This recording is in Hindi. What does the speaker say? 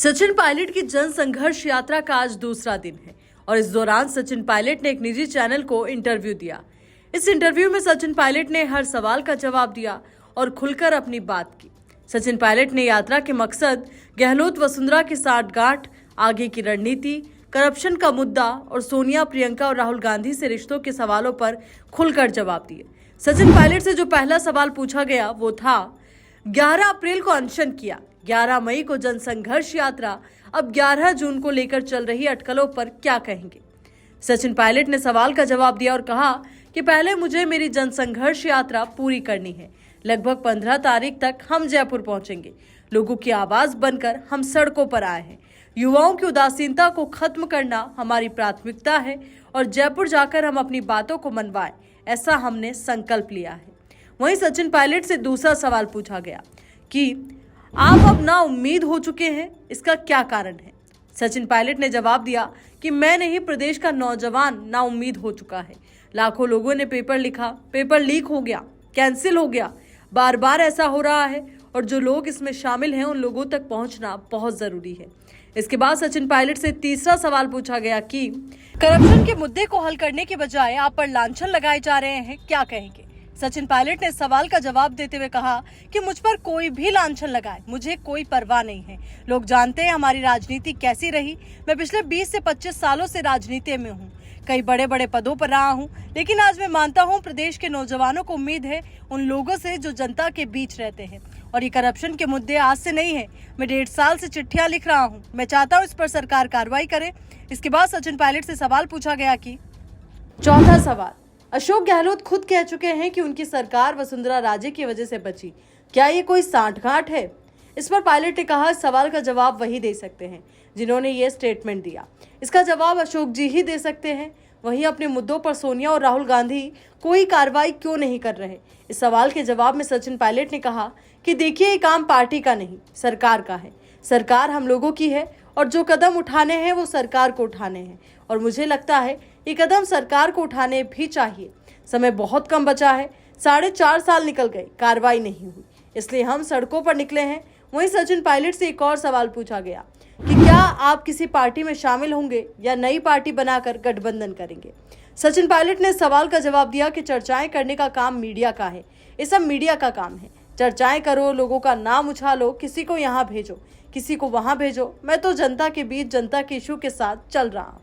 सचिन पायलट की जन संघर्ष यात्रा का आज दूसरा दिन है और इस दौरान सचिन पायलट ने एक निजी चैनल को इंटरव्यू दिया। इस इंटरव्यू में सचिन पायलट ने हर सवाल का जवाब दिया और खुलकर अपनी बात की। सचिन पायलट ने यात्रा के मकसद, गहलोत वसुंधरा की साठगांठ, आगे की रणनीति, करप्शन का मुद्दा और सोनिया, प्रियंका और राहुल गांधी से रिश्तों के सवालों पर खुलकर जवाब दिए। सचिन पायलट से जो पहला सवाल पूछा गया वो था, 11 अप्रैल को अनशन किया, 11 मई को जनसंघर्ष यात्रा, अब 11 जून को लेकर चल रही अटकलों पर क्या कहेंगे। सचिन पायलट ने सवाल का जवाब दिया और कहा कि पहले मुझे मेरी जनसंघर्ष यात्रा पूरी करनी है। लगभग 15 तारीख तक हम जयपुर पहुंचेंगे। लोगों की आवाज बनकर हम सड़कों पर आए हैं। युवाओं की उदासीनता को खत्म करना हमारी प्राथमिकता है और जयपुर जाकर हम अपनी बातों को मनवाएं, ऐसा हमने संकल्प लिया है। वहीं सचिन पायलट से दूसरा सवाल पूछा गया कि आप अब ना उम्मीद हो चुके हैं, इसका क्या कारण है। सचिन पायलट ने जवाब दिया कि मैं नहीं, प्रदेश का नौजवान ना उम्मीद हो चुका है। लाखों लोगों ने पेपर लिखा, पेपर लीक हो गया, कैंसिल हो गया, बार बार ऐसा हो रहा है और जो लोग इसमें शामिल हैं उन लोगों तक पहुंचना बहुत जरूरी है। इसके बाद सचिन पायलट से तीसरा सवाल पूछा गया कि करप्शन के मुद्दे को हल करने के बजाय आप पर लांछन लगाए जा रहे हैं, क्या कहेंगे। सचिन पायलट ने सवाल का जवाब देते हुए कहा कि मुझ पर कोई भी लांछन लगाए, मुझे कोई परवाह नहीं है। लोग जानते हैं हमारी राजनीति कैसी रही। मैं पिछले 20 से 25 सालों से राजनीति में हूँ, कई बड़े बड़े पदों पर रहा हूँ, लेकिन आज मैं मानता हूँ प्रदेश के नौजवानों को उम्मीद है उन लोगों से जो जनता के बीच रहते हैं। और ये करप्शन के मुद्दे आज से नहीं है। मैं 1.5 साल से चिट्ठियां लिख रहा हूँ। मैं चाहता हूँ इस पर सरकार कार्रवाई करे। इसके बाद सचिन पायलट से सवाल पूछा गया कि चौथा सवाल, अशोक गहलोत खुद कह चुके हैं कि उनकी सरकार वसुंधरा राजे की वजह से बची, क्या ये कोई सांठगांठ है। इस पर पायलट ने कहा, इस सवाल का जवाब वही दे सकते हैं जिन्होंने ये स्टेटमेंट दिया। इसका जवाब अशोक जी ही दे सकते हैं। वहीं अपने मुद्दों पर सोनिया और राहुल गांधी कोई कार्रवाई क्यों नहीं कर रहे। इस सवाल के जवाब में सचिन पायलट ने कहा कि देखिए, ये काम पार्टी का नहीं, सरकार का है। सरकार हम लोगों की है और जो कदम उठाने हैं वो सरकार को उठाने हैं और मुझे लगता है ये कदम सरकार को उठाने भी चाहिए। समय बहुत कम बचा है, 4.5 साल निकल गए, कार्रवाई नहीं हुई, इसलिए हम सड़कों पर निकले हैं। वहीं सचिन पायलट से एक और सवाल पूछा गया कि क्या आप किसी पार्टी में शामिल होंगे या नई पार्टी बनाकर गठबंधन करेंगे। सचिन पायलट ने सवाल का जवाब दिया कि चर्चाएं करने का काम मीडिया का है, ये सब मीडिया का काम है। चर्चाएं करो, लोगों का नाम उछालो, किसी को यहाँ भेजो, किसी को वहां भेजो। मैं तो जनता के बीच, जनता के इशू के साथ चल रहा हूँ।